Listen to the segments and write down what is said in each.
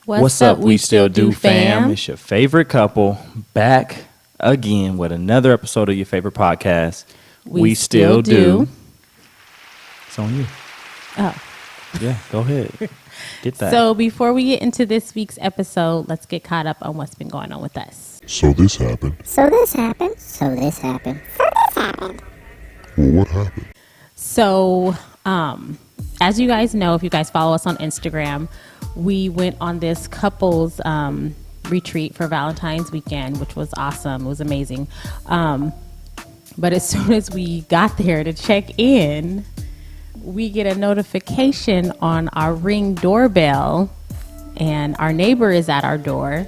What's up, We Still Do fam? It's your favorite couple back again with another episode of your favorite podcast. We Still Do. It's on you. Oh. Yeah, go ahead. Get that. So before we get into this week's episode, let's get caught up on what's been going on with us. So this happened. So this happened. So this happened. So this happened. Well, what happened? So, as you guys know, if you guys follow us on Instagram, we went on this couples retreat for Valentine's weekend, which was awesome. It was amazing. But as soon as we got there to check in, we get a notification on our Ring doorbell, and our neighbor is at our door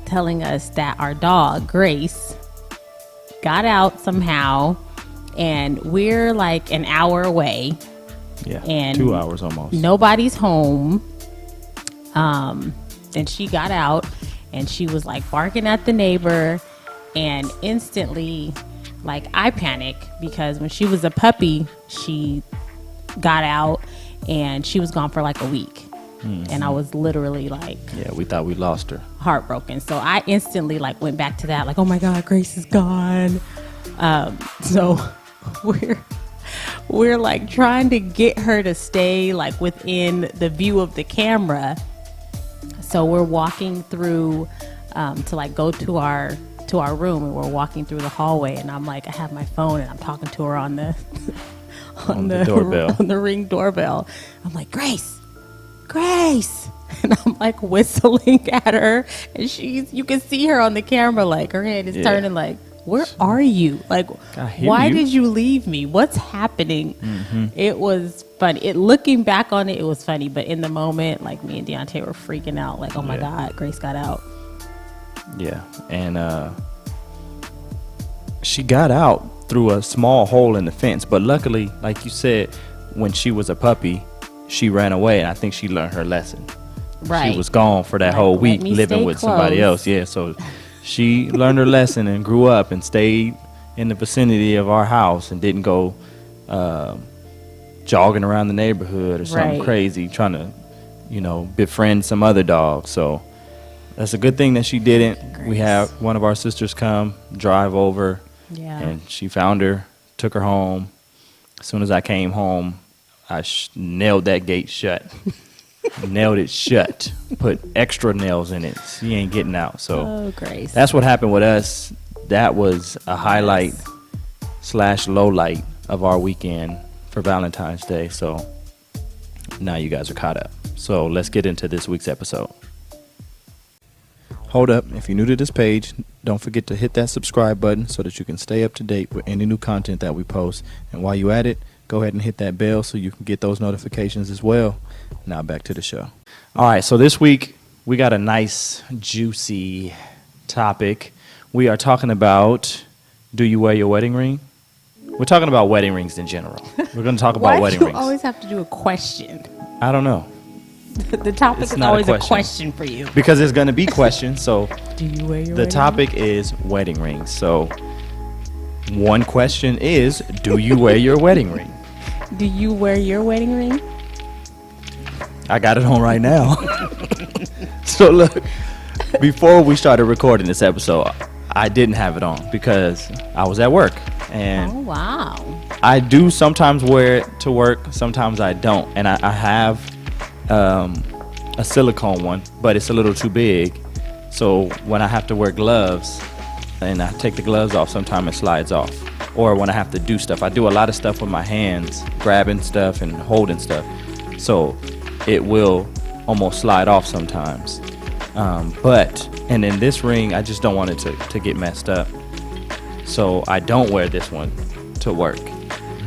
telling us that our dog, Grace, got out somehow, and we're like an hour away. Yeah, and 2 hours almost. Nobody's home. And she got out, and she was like barking at the neighbor, and instantly, like, I panicked because when she was a puppy, she got out and she was gone for like a week. And I was literally like, yeah, we thought we lost her. Heartbroken. So I instantly like went back to that, like, oh my God, Grace is gone. So we're like trying to get her to stay like within the view of the camera. So we're walking through to like go to our room, and we're walking through the hallway, and I'm like, I have my phone and I'm talking to her on the doorbell, on the Ring doorbell. I'm like, Grace, and I'm like whistling at her, and you can see her on the camera, like her head is turning, like, where are you? Like, why did you leave me? What's happening? It was funny. Looking back on it, it was funny. But in the moment, like, me and Deontay were freaking out. Like, oh my God, Grace got out. Yeah. And she got out through a small hole in the fence. But luckily, like you said, when she was a puppy, she ran away. And I think she learned her lesson. Right. She was gone for that whole week living with somebody else. Yeah. So she learned her lesson and grew up and stayed in the vicinity of our house and didn't go jogging around the neighborhood or something crazy trying to, befriend some other dog. So that's a good thing that she didn't. Grace. We had one of our sisters come, drive over, and she found her, took her home. As soon as I came home, I nailed that gate shut. Nailed it shut. Put extra nails in it. She ain't getting out. So Grace. That's what happened with us. That was a highlight / low light of our weekend for Valentine's Day. So now you guys are caught up. So let's get into this week's episode. Hold up. If you're new to this page, don't forget to hit that subscribe button so that you can stay up to date with any new content that we post. And while you're at it, go ahead and hit that bell so you can get those notifications as well. Now back to the show. All right, so this week we got a nice, juicy topic. We are talking about, do you wear your wedding ring? We're talking about wedding rings in general. We're going to talk about wedding rings. Why do you always have to do a question? I don't know. The topic is always a question for you. Because there's going to be questions. So do you wear your the topic is wedding rings. So one question is, do you wear your wedding ring? Do you wear your wedding ring? I got it on right now. So look, before we started recording this episode, I didn't have it on because I was at work. And oh, wow. I do sometimes wear it to work. Sometimes I don't. And I have a silicone one, but it's a little too big. So when I have to wear gloves and I take the gloves off, sometimes it slides off. Or when I have to do stuff. I do a lot of stuff with my hands, grabbing stuff and holding stuff. So it will almost slide off sometimes. And in this ring, I just don't want it to get messed up. So I don't wear this one to work.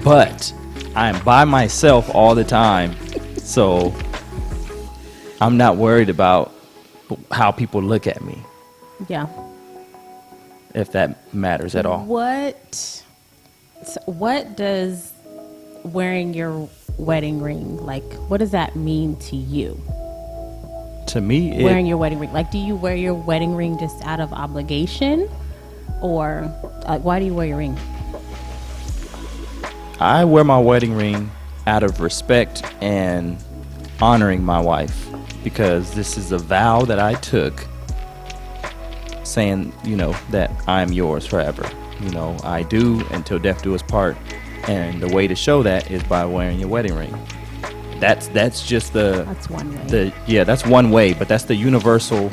But I'm by myself all the time. So I'm not worried about how people look at me. Yeah. If that matters at all. What does wearing your wedding ring, like, what does that mean to you? To me, wearing your wedding ring, like, do you wear your wedding ring just out of obligation, or why do you wear your ring? I wear my wedding ring out of respect and honoring my wife. because this is a vow that I took, saying, that I'm yours forever. I do until death do us part, and the way to show that is by wearing your wedding ring. That's just That's one way. That's one way, but that's the universal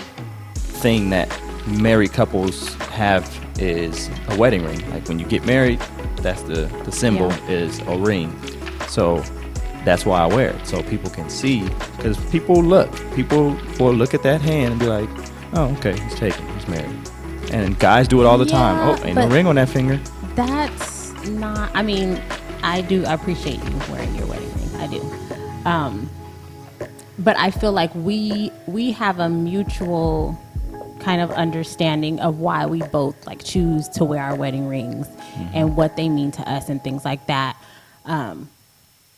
thing that married couples have, is a wedding ring. Like when you get married, that's the symbol is a ring. So that's why I wear it, so people can see, because people will look at that hand and be like, oh, okay, he's taken, he's married. And guys do it all the time. Oh, ain't no ring on that finger. That's not, I mean, I appreciate you wearing your wedding ring. I do. But I feel like we have a mutual kind of understanding of why we both like choose to wear our wedding rings and what they mean to us and things like that.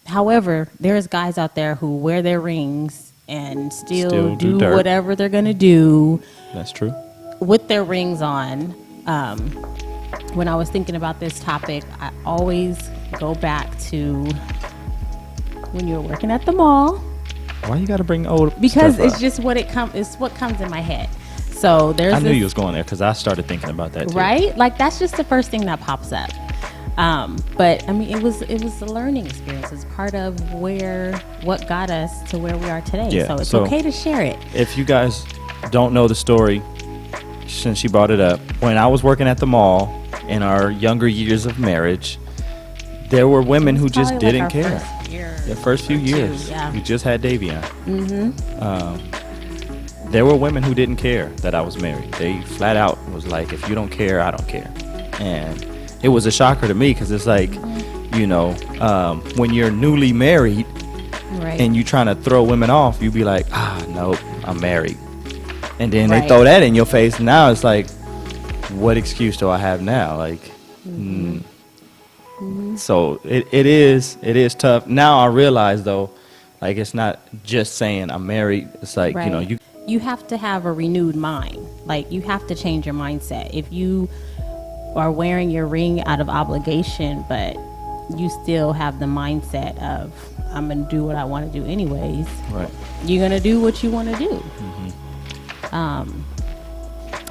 However, there's guys out there who wear their rings and still do whatever they're going to do. That's true. With their rings on. When I was thinking about this topic, I always go back to when you were working at the mall. Why you got to bring old Because stuff it's up? just it's what comes in my head. So there's I knew you was going there because I started thinking about that too. Right? Like that's just the first thing that pops up. But I mean, it was a learning experience. It's part of what got us to where we are today. Yeah, So it's so okay to share it. If you guys don't know the story, since she brought it up, when I was working at the mall in our younger years of marriage, there were women who just Probably didn't like our care. The first few years, yeah. we just had Davion. There were women who didn't care that I was married. They flat out was like, if you don't care, I don't care. And it was a shocker to me because it's like, when you're newly married, Right. and you trying to throw women off, you be like, nope, I'm married. And then they Right. throw that in your face. And now it's like, what excuse do I have now? Like, so it is tough. Now I realize though, like it's not just saying I'm married. It's like, Right. You have to have a renewed mind. Like you have to change your mindset. If you are wearing your ring out of obligation, but you still have the mindset of I'm gonna do what I want to do anyways. right. You're gonna do what you want to do.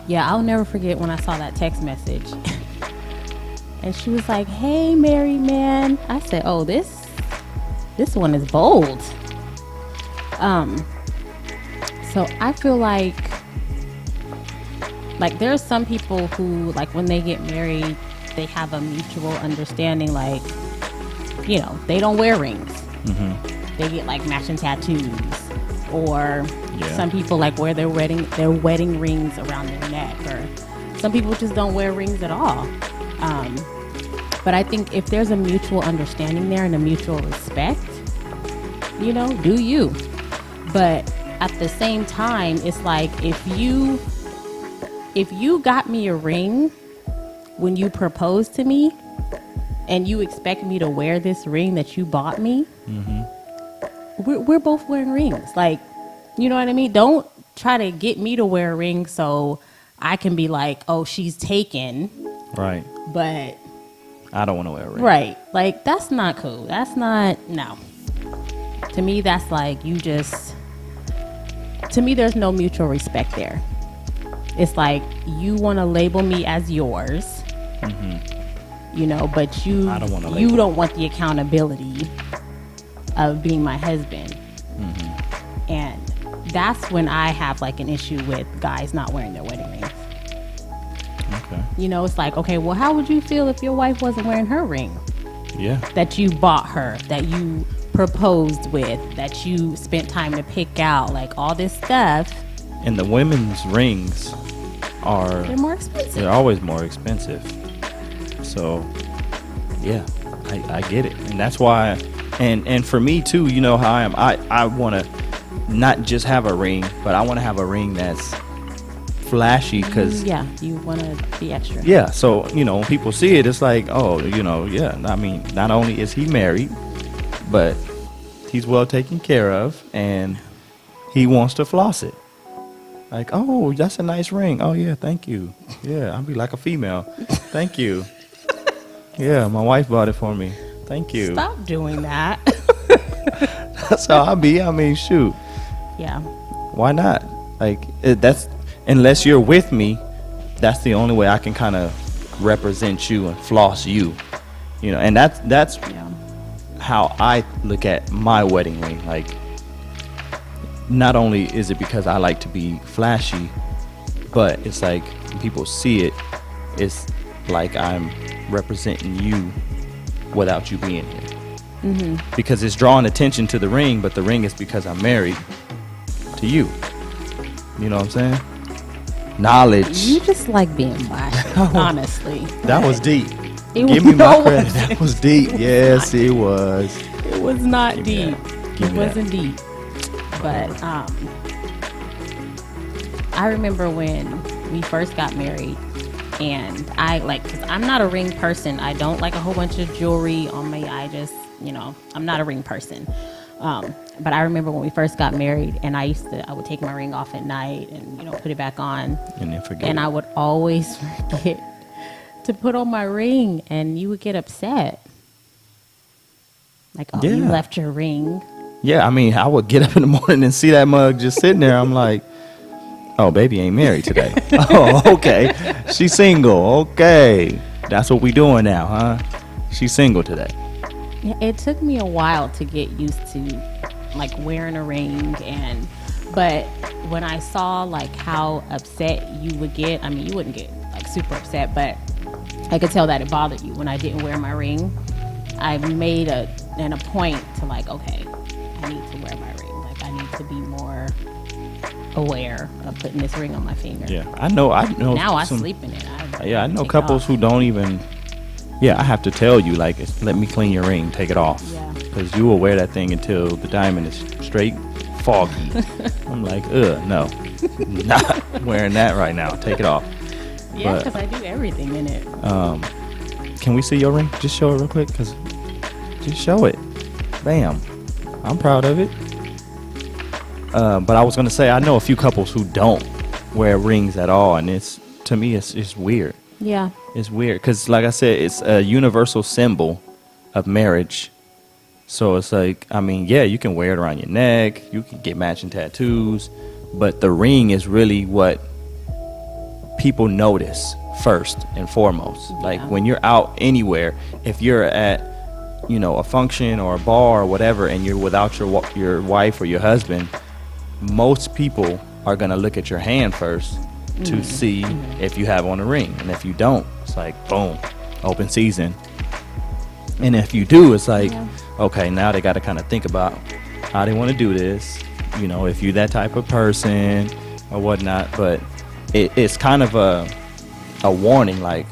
Yeah, I'll never forget when I saw that text message, and she was like, "Hey, married man." I said, "Oh, this one is bold." So I feel like there are some people who, like, when they get married, they have a mutual understanding, like, they don't wear rings. They get like matching tattoos, or some people like wear their wedding rings around their neck, or some people just don't wear rings at all. But I think if there's a mutual understanding there and a mutual respect, do you. But at the same time, it's like if you got me a ring when you proposed to me and you expect me to wear this ring that you bought me, we're both wearing rings. Like, you know what I mean? Don't try to get me to wear a ring so I can be like, oh, she's taken. Right. But I don't want to wear a ring. right. Like, that's not cool. That's not, no. To me, that's like to me, there's no mutual respect there. It's like you want to label me as yours, but you I don't wanna you label. don't want the accountability of being my husband. And that's when I have like an issue with guys not wearing their wedding rings. Okay. It's like, okay, well, how would you feel if your wife wasn't wearing her ring Yeah. that you bought her, that you proposed with, that you spent time to pick out, like all this stuff? And the women's rings They're more expensive. they're always more expensive. So, yeah, I get it. And that's why, and for me too, you know how I am. I want to not just have a ring, but I want to have a ring that's flashy because, Yeah, you want to be extra. yeah, so, when people see it, it's like, oh, yeah, I mean, not only is he married, but he's well taken care of and he wants to floss it. Like, oh, that's a nice ring. Oh, yeah, thank you. Yeah, I'll be like a female. Thank you. Yeah, my wife bought it for me. Thank you. Stop doing that. That's how I be. I mean, shoot. Yeah. why not? Like that's unless you're with me, that's the only way I can kind of represent you and floss you, you know. And that's Yeah. how I look at my wedding ring. Like, not only is it because I like to be flashy, but it's like when people see it, it's like I'm representing you without you being here. Because it's drawing attention to the ring, but the ring is because I'm married to you. You know what I'm saying? Knowledge. You just like being flashy, honestly. That was deep. It Give was- me my no, credit. it That was deep. Yes, it was. It was not Give me deep. that. Give It me that. wasn't deep. But I remember when we first got married, and because I'm not a ring person. I don't like a whole bunch of jewelry on me. I just, I'm not a ring person. But I remember when we first got married, and I would take my ring off at night and, put it back on. And then forget. And I would always forget to put on my ring, and you would get upset. Like, oh, you Yeah. left your ring. Yeah, I mean, I would get up in the morning and see that mug just sitting there. I'm like, oh, baby ain't married today. Oh, okay. She's single. Okay. That's what we doing now, huh? She's single today. Yeah, it took me a while to get used to like wearing a ring, but when I saw like how upset you would get, I mean, you wouldn't get like super upset, but I could tell that it bothered you when I didn't wear my ring. I made a point to like, okay, I need to wear my ring. Like, I need to be more aware of putting this ring on my finger. Yeah, I know. Now I some- sleep in it. Yeah, I know take it couples off. who don't even. Yeah, I have to tell you, like, let me clean your ring, take it off. Yeah. Because you will wear that thing until the diamond is straight foggy. I'm like, no, not wearing that right now. Take it off. Yeah, but- because I do everything in it. Can we see your ring? Just show it real quick, because just show it. Bam. I'm proud of it. But I was going to say, I know a few couples who don't wear rings at all, and to me, it's weird. Yeah. It's weird because, like I said, it's a universal symbol of marriage. So it's like, I mean, yeah, you can wear it around your neck. You can get matching tattoos. But the ring is really what people notice first and foremost. Like Yeah. when you're out anywhere, if you're at, a function or a bar or whatever, and you're without your wife or your husband, most people are going to look at your hand first to see if you have on a ring. And if you don't, it's like, boom, open season. And if you do, it's like, okay, now they got to kind of think about how they want to do this, if you're that type of person or whatnot. But it's kind of a warning, like,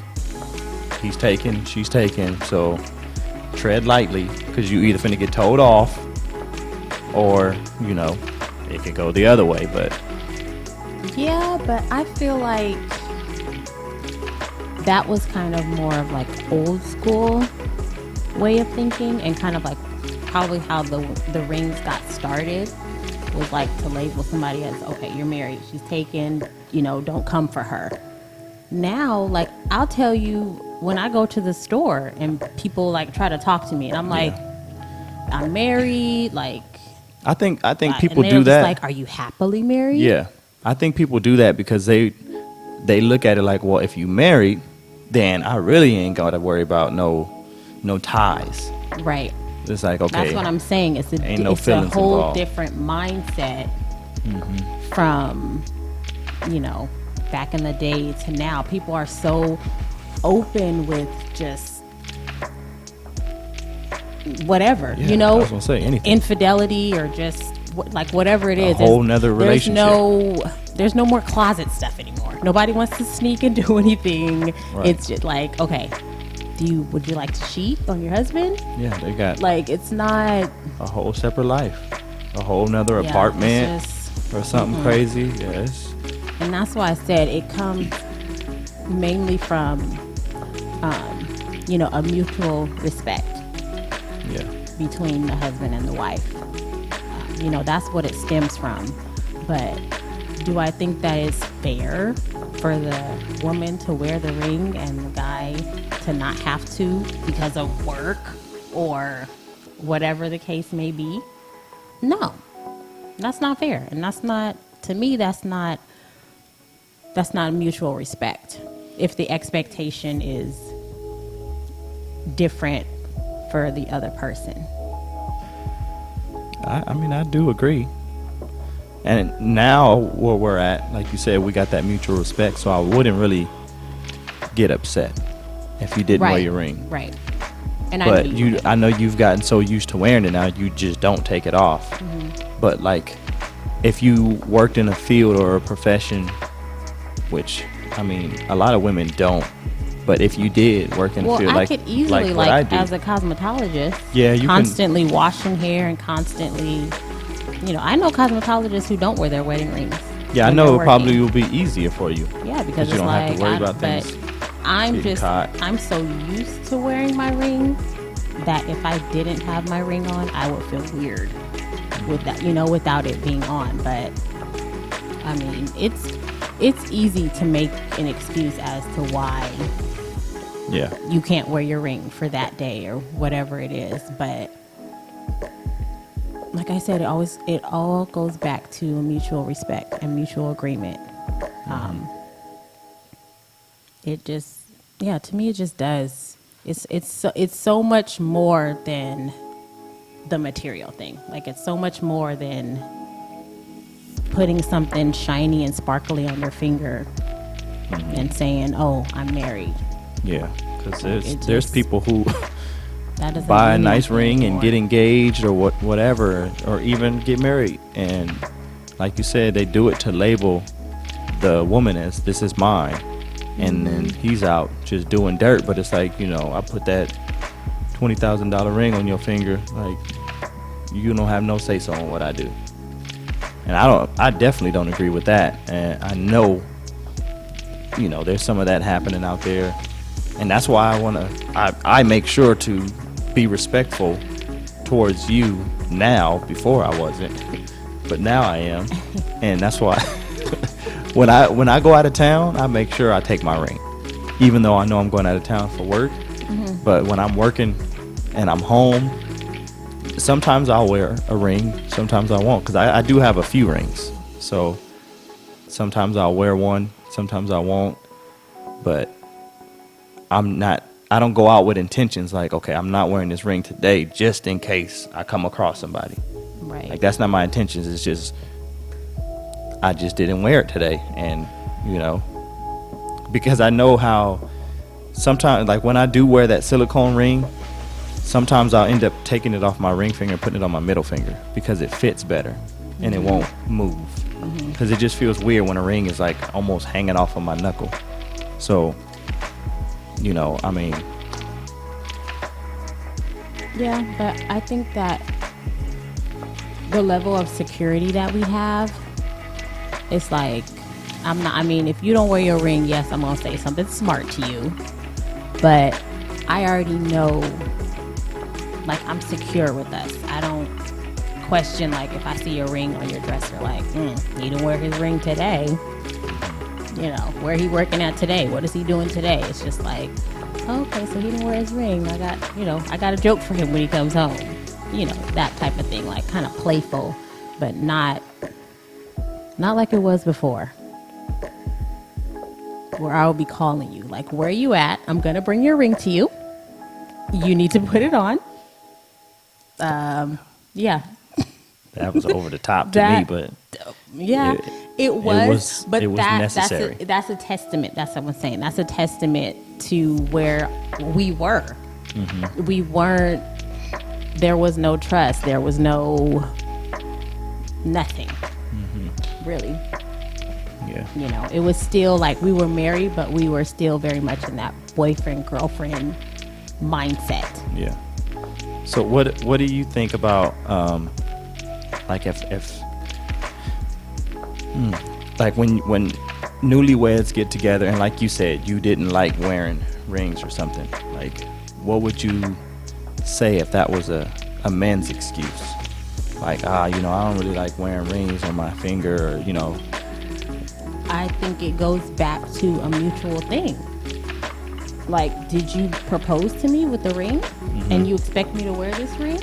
he's taken, she's taken, so tread lightly, because you either finna get told off or, it could go the other way. But Yeah, but I feel like that was kind of more of like old school way of thinking, and kind of like probably how the rings got started was like to label somebody as, okay, you're married, she's taken, don't come for her. Now, like, I'll tell you, when I go to the store and people like try to talk to me, and I'm like, I'm married, like, I think people and they're do just that. like, are you happily married? Yeah, I think people do that because they look at it like, well, if you married, then I really ain't got to worry about no ties. Right. It's like, okay, That's what I'm saying. It's a, Ain't no it's a feelings whole involved. different mindset from, back in the day to now. People are so open with just whatever, Yeah, I was gonna say anything. infidelity or just like whatever it is. whole nother relationship. There's no more closet stuff anymore. Nobody wants to sneak and do anything. Right. It's just like, okay, would you like to cheat on your husband? Yeah, they got Like, it's not. a whole separate life, a whole nother Yeah, apartment it's just- or something crazy. Yes. and that's why I said it comes mainly from, a mutual respect Yeah. between the husband and the wife. That's what it stems from. But do I think that it's fair for the woman to wear the ring and the guy to not have to because of work or whatever the case may be? No, that's not fair. And that's not to me, that's not mutual respect. If the expectation is different for the other person. I mean, I do agree. And now where we're at, like you said, we got that mutual respect, so I wouldn't really get upset if you didn't wear your ring. Right. And But wouldn't. I know you've gotten so used to wearing it now, you just don't take it off. Mm-hmm. But like, if you worked in a field or a profession, which I mean, a lot of women don't. But if you did work in a Well, field I like could easily, what I do, as a cosmetologist, Yeah, you can- constantly washing hair and constantly, I know cosmetologists who don't wear their wedding rings. yeah, I when know they're it probably working. will be easier for you. Yeah, because you it's don't like, have to worry about but things I'm getting just, caught. I'm so used to wearing my ring that if I didn't have my ring on, I would feel weird with that, without it being on. But I mean, it's easy to make an excuse as to why Yeah, you can't wear your ring for that day or whatever it is. But like I said, it all goes back to mutual respect and mutual agreement. It just, to me, it just does. It's so much more than the material thing. Like, it's so much more than putting something shiny and sparkly on your finger and saying, "Oh, I'm married." yeah. Because It there's just- people who That doesn't buy a mean nice anything ring and anymore. get engaged or whatever, or even get married, and like you said, they do it to label the woman as this is mine, and then he's out just doing dirt. But it's like, I put that $20,000 ring on your finger, like you don't have no say so on what I do. And I definitely don't agree with that. And I know, there's some of that happening out there. And that's why I make sure to be respectful towards you now. Before I wasn't, but now I am. And that's why when I go out of town, I make sure I take my ring. Even though I know I'm going out of town for work. But when I'm working and I'm home, sometimes I'll wear a ring, sometimes I won't, because I do have a few rings. So sometimes I'll wear one, sometimes I won't. But I don't go out with intentions like, okay, I'm not wearing this ring today just in case I come across somebody. Right. Like, that's not my intentions. It's just, I just didn't wear it today. And, because I know how sometimes, like when I do wear that silicone ring, sometimes I'll end up taking it off my ring finger and putting it on my middle finger because it fits better and it won't move. Because it just feels weird when a ring is like almost hanging off of my knuckle. So, I mean, Yeah, but I think that the level of security that we have, it's like, if you don't wear your ring, yes, I'm going to say something smart to you. But I already know, like, I'm secure with us. I don't question, like, if I see a ring on your dresser, like, he didn't wear his ring today. Where he working at today? What is he doing today? It's just like, okay, so he didn't wear his ring. I got a joke for him when he comes home. That type of thing, like kind of playful, but not like it was before. Where I'll be calling you, like, where are you at? I'm gonna bring your ring to you. You need to put it on. Yeah. that was over the top to me, but Yeah, it was, but it was necessary. That's a testament. That's what I'm saying. That's a testament to where we were. We weren't. There was no trust. There was no nothing. Really. yeah. It was still like we were married, but we were still very much in that boyfriend girlfriend mindset. Yeah. So what do you think about like if like when newlyweds get together and like you said you didn't like wearing rings or something, like what would you say if that was a man's excuse? Like, I don't really like wearing rings on my finger, or, I think it goes back to a mutual thing. Like, did you propose to me with a ring and you expect me to wear this ring?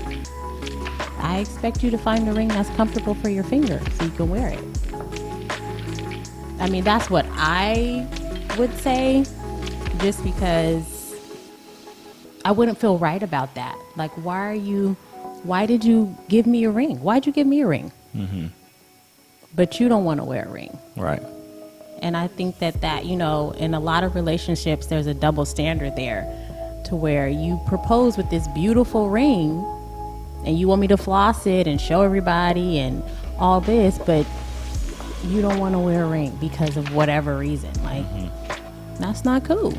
I expect you to find a ring that's comfortable for your finger so you can wear it. I mean, that's what I would say, just because I wouldn't feel right about that. Like, why did you give me a ring? Why'd you give me a ring? Mm-hmm. But you don't want to wear a ring. Right. And I think that, in a lot of relationships, there's a double standard there, to where you propose with this beautiful ring and you want me to floss it and show everybody and all this, but you don't want to wear a ring because of whatever reason. Like, that's not cool.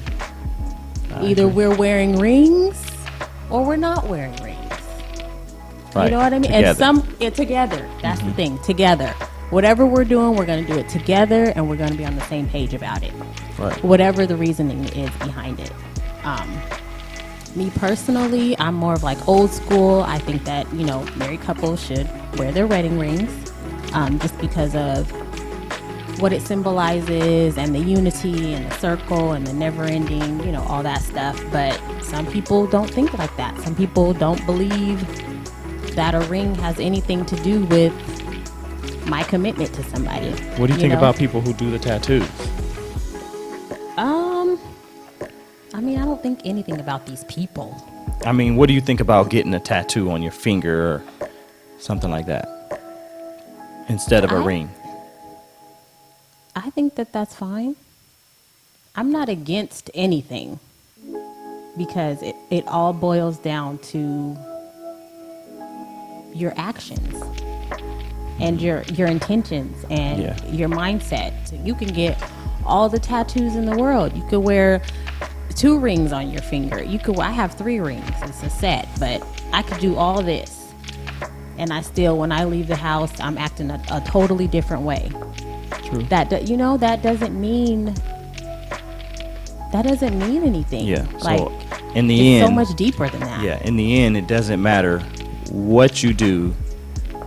Either we're wearing rings or we're not wearing rings. Right. You know what I mean? Together. And together. That's the thing. Together. Whatever we're doing, we're going to do it together, and we're going to be on the same page about it. Right. Whatever the reasoning is behind it. Me personally, I'm more of like old school. I think that, married couples should wear their wedding rings, just because of what it symbolizes and the unity and the circle and the never ending, all that stuff. But some people don't think like that. Some people don't believe that a ring has anything to do with my commitment to somebody. What do you think about people who do the tattoos? I mean, I don't think anything about these people. I mean, what do you think about getting a tattoo on your finger or something like that instead of a ring? I think that that's fine. I'm not against anything, because it all boils down to your actions and your intentions and your mindset. So you can get all the tattoos in the world. You could wear 2 rings on your finger. I have 3 rings. It's a set, but I could do all this, and I still, when I leave the house, I'm acting a totally different way. True. That doesn't mean anything. Yeah. Like, So in the it's end, so much deeper than that. yeah, in the end, it doesn't matter what you do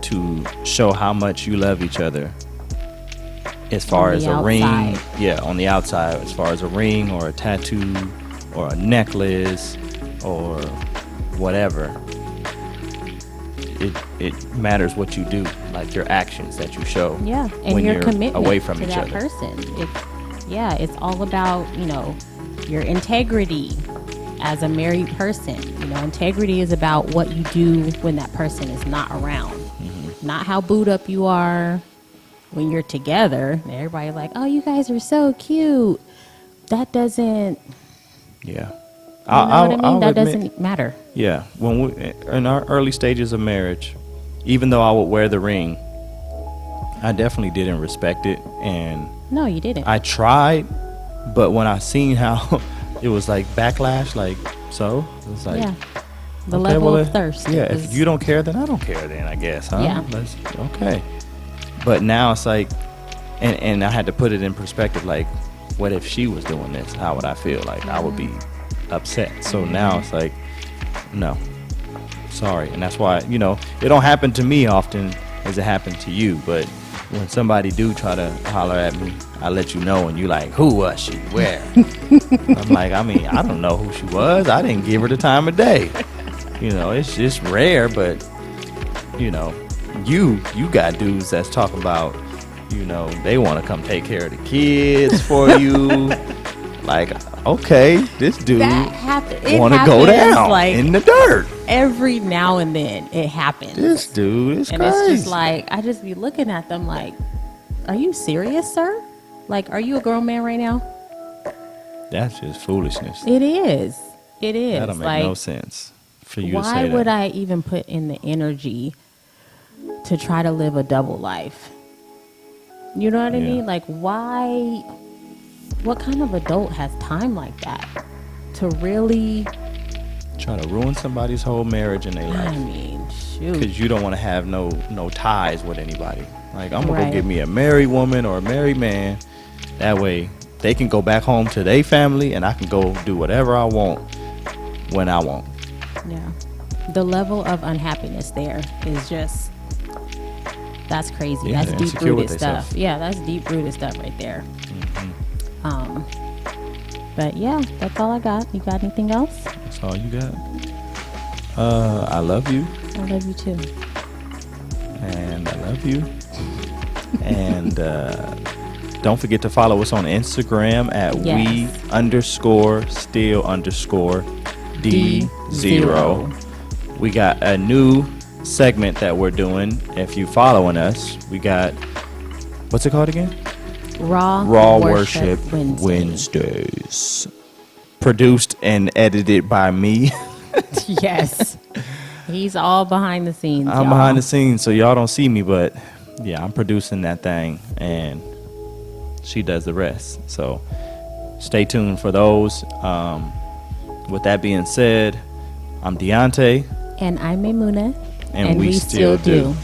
to show how much you love each other. As far as a ring, on the outside, as far as a ring or a tattoo or a necklace or whatever, it matters what you do, like your actions that you show. Yeah, and when your you're commitment away from to each that other. person. It's all about, your integrity as a married person. Integrity is about what you do when that person is not around. Not how booed up you are when you're together. Everybody's like, oh, you guys are so cute. That doesn't, Yeah. what I mean? I'll That admit- doesn't matter. Yeah, when we in our early stages of marriage, even though I would wear the ring, I definitely didn't respect it, and No, you didn't. I tried, but when I seen how it was like backlash, like so, it was like, yeah. The okay, level well, of thirst. Yeah, was- if you don't care, then I don't care. Then I guess, huh? Yeah. Okay. But now it's like, and I had to put it in perspective. Like, what if she was doing this? How would I feel? Like, I would be upset. So now it's like, no, sorry. And that's why, it don't happen to me often as it happened to you. But when somebody do try to holler at me, I let you know, and you like, who was she? Where? I'm like, I don't know who she was. I didn't give her the time of day. It's just rare, but you got dudes that's talking about, they want to come take care of the kids for you. Like, okay, this dude That happen- want to go happens, down like, in the dirt. every now and then it happens. This dude is and crazy. it's just like, I just be looking at them like, are you serious, sir? Like, are you a grown man right now? That's just foolishness. It is. It is. That don't make like, no sense for you to why say would that. I even put in the energy to try to live a double life? You know what I Yeah. mean? Like, why? What kind of adult has time like that to really? Try to ruin somebody's whole marriage in their I life mean, shoot. because you don't want to have no ties with anybody. Like, I'm gonna Right. go get me a married woman or a married man. That way, they can go back home to their family, and I can go do whatever I want when I want. Yeah. The level of unhappiness there is just, that's crazy. Yeah, That's they're deep insecure with rooted themselves. stuff. Yeah, that's deep rooted stuff right there. But yeah, that's all I got. You got anything else? That's all you got. I love you, I love you too. and I love you, and don't forget to follow us on Instagram at Yes. we_still_D0. We got a new segment that we're doing. If you following us, we got, what's it called again? Raw Worship Wednesday. Wednesdays. Produced and edited by me. Yes. He's all behind the scenes. I'm y'all. behind the scenes, so y'all don't see me, but yeah, I'm producing that thing, and she does the rest. So stay tuned for those. With that being said, I'm Deontay, And I'm Maymuna. and we still do.